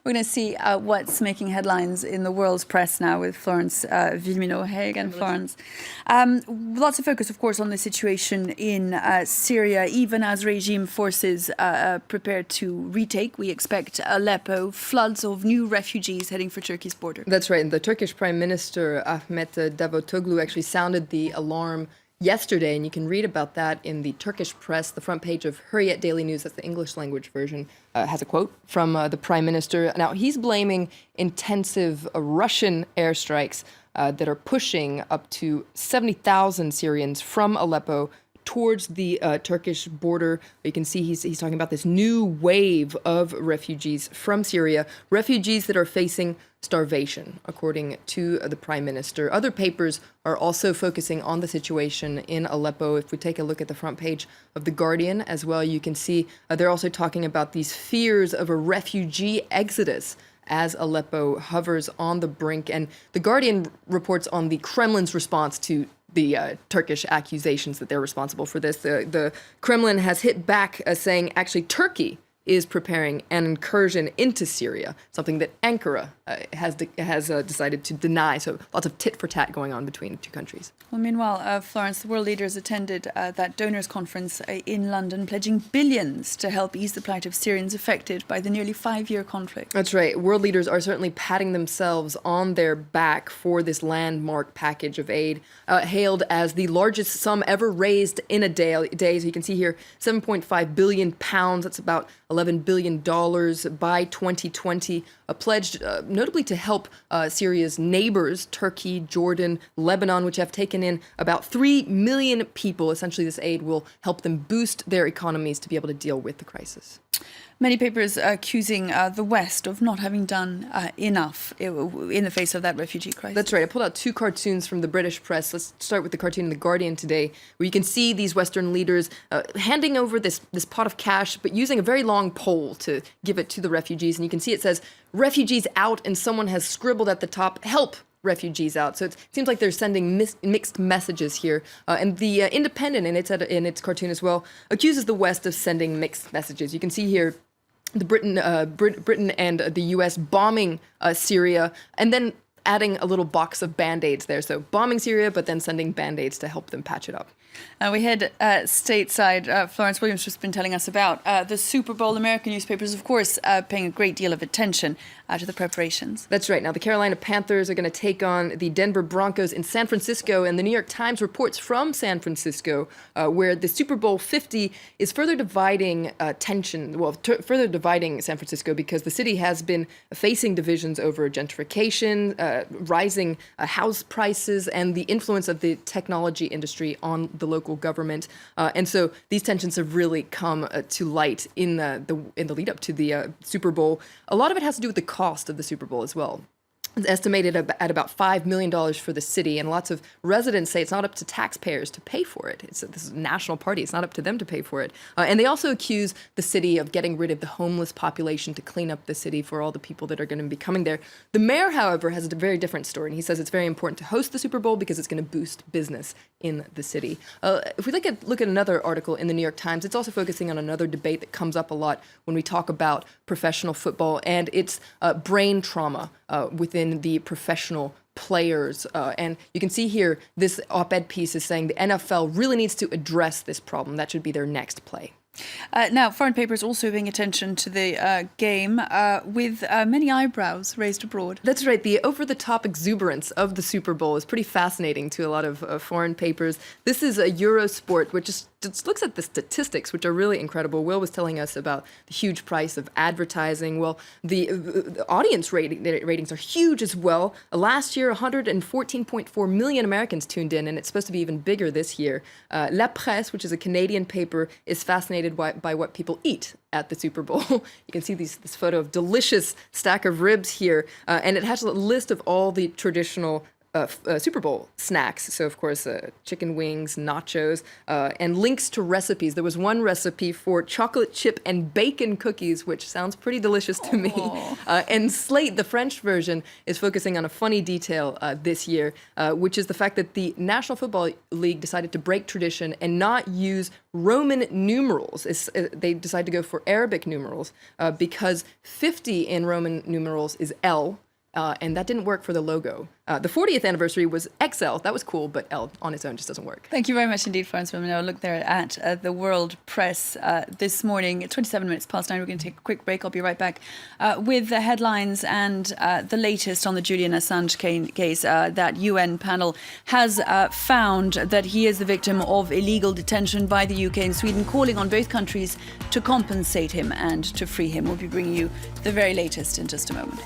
We're going to see what's making headlines in the world's press now with Florence Villeminot. Hey again, Florence. Lots of focus, of course, on the situation in Syria, even as regime forces prepare to retake, we expect, Aleppo, floods of new refugees heading for Turkey's border. That's right. And the Turkish Prime Minister, Ahmet Davutoglu, actually sounded the alarm yesterday, and you can read about that in the Turkish press. The front page of Hurriyet Daily News, that's the English language version, has a quote from the Prime Minister. Now, he's blaming intensive Russian airstrikes that are pushing up to 70,000 Syrians from Aleppo towards the Turkish border. You can see he's talking about this new wave of refugees from Syria, refugees that are facing starvation, according to the Prime Minister. Other papers are also focusing on the situation in Aleppo. If we take a look at the front page of The Guardian as well, you can see they're also talking about these fears of a refugee exodus as Aleppo hovers on the brink. And The Guardian reports on the Kremlin's response to the Turkish accusations that they're responsible for this. The Kremlin has hit back, saying actually Turkey is preparing an incursion into Syria, something that Ankara has decided to deny. So lots of tit-for-tat going on between the two countries. Well, meanwhile, Florence, the world leaders attended that donors conference in London, pledging billions to help ease the plight of Syrians affected by the nearly 5-year conflict. That's right. World leaders are certainly patting themselves on their back for this landmark package of aid, hailed as the largest sum ever raised in a day. So you can see here, 7.5 billion pounds. That's about $11 billion by 2020, pledged notably to help Syria's neighbors, Turkey, Jordan, Lebanon, which have taken in about 3 million people. Essentially, this aid will help them boost their economies to be able to deal with the crisis. Many papers accusing the West of not having done enough in the face of that refugee crisis. That's right. I pulled out 2 cartoons from the British press. Let's start with the cartoon in The Guardian today, where you can see these Western leaders handing over this pot of cash, but using a very long pole to give it to the refugees. And you can see it says, "Refugees out," and someone has scribbled at the top, "Help refugees out." So it seems like they're sending mixed messages here. And the Independent, in its cartoon as well, accuses the West of sending mixed messages. You can see here the Britain and the U.S. bombing Syria, and then adding a little box of Band-Aids there. So bombing Syria, but then sending Band-Aids to help them patch it up. We head stateside. Florence Williams has been telling us about the Super Bowl. American newspapers, of course, paying a great deal of attention to the preparations. That's right. Now, the Carolina Panthers are going to take on the Denver Broncos in San Francisco, and the New York Times reports from San Francisco, where the Super Bowl 50 is further dividing further dividing San Francisco, because the city has been facing divisions over gentrification, rising house prices, and the influence of the technology industry on the local government. And so these tensions have really come to light in the lead up to the Super Bowl. A lot of it has to do with the cost of the Super Bowl as well. It's estimated at about $5 million for the city, and lots of residents say it's not up to taxpayers to pay for it. This is a national party. It's not up to them to pay for it. And they also accuse the city of getting rid of the homeless population to clean up the city for all the people that are going to be coming there. The mayor, however, has a very different story, and he says it's very important to host the Super Bowl because it's going to boost business in the city. If we look at another article in the New York Times, it's also focusing on another debate that comes up a lot when we talk about professional football and its brain trauma within the professional players. And you can see here, this op-ed piece is saying the NFL really needs to address this problem. That should be their next play. Now, foreign papers also paying attention to the game with many eyebrows raised abroad. That's right. The over-the-top exuberance of the Super Bowl is pretty fascinating to a lot of foreign papers. This is a Eurosport, which just looks at the statistics, which are really incredible. Will was telling us about the huge price of advertising. Well, the audience ratings are huge as well. Last year, 114.4 million Americans tuned in, and it's supposed to be even bigger this year. La Presse, which is a Canadian paper, is fascinated by what people eat at the Super Bowl. You can see this photo of delicious stack of ribs here, and it has a list of all the traditional Super Bowl snacks. So, of course, chicken wings, nachos, and links to recipes. There was one recipe for chocolate chip and bacon cookies, which sounds pretty delicious to me. And Slate, the French version, is focusing on a funny detail this year, which is the fact that the National Football League decided to break tradition and not use Roman numerals. They decided to go for Arabic numerals because 50 in Roman numerals is L. And that didn't work for the logo. The 40th anniversary was XL. That was cool, but L on its own just doesn't work. Thank you very much indeed, Florence Wilmino. Look there at the World Press this morning. 27 minutes past 9. We're going to take a quick break. I'll be right back with the headlines and the latest on the Julian Assange case. That UN panel has found that he is the victim of illegal detention by the UK and Sweden, calling on both countries to compensate him and to free him. We'll be bringing you the very latest in just a moment.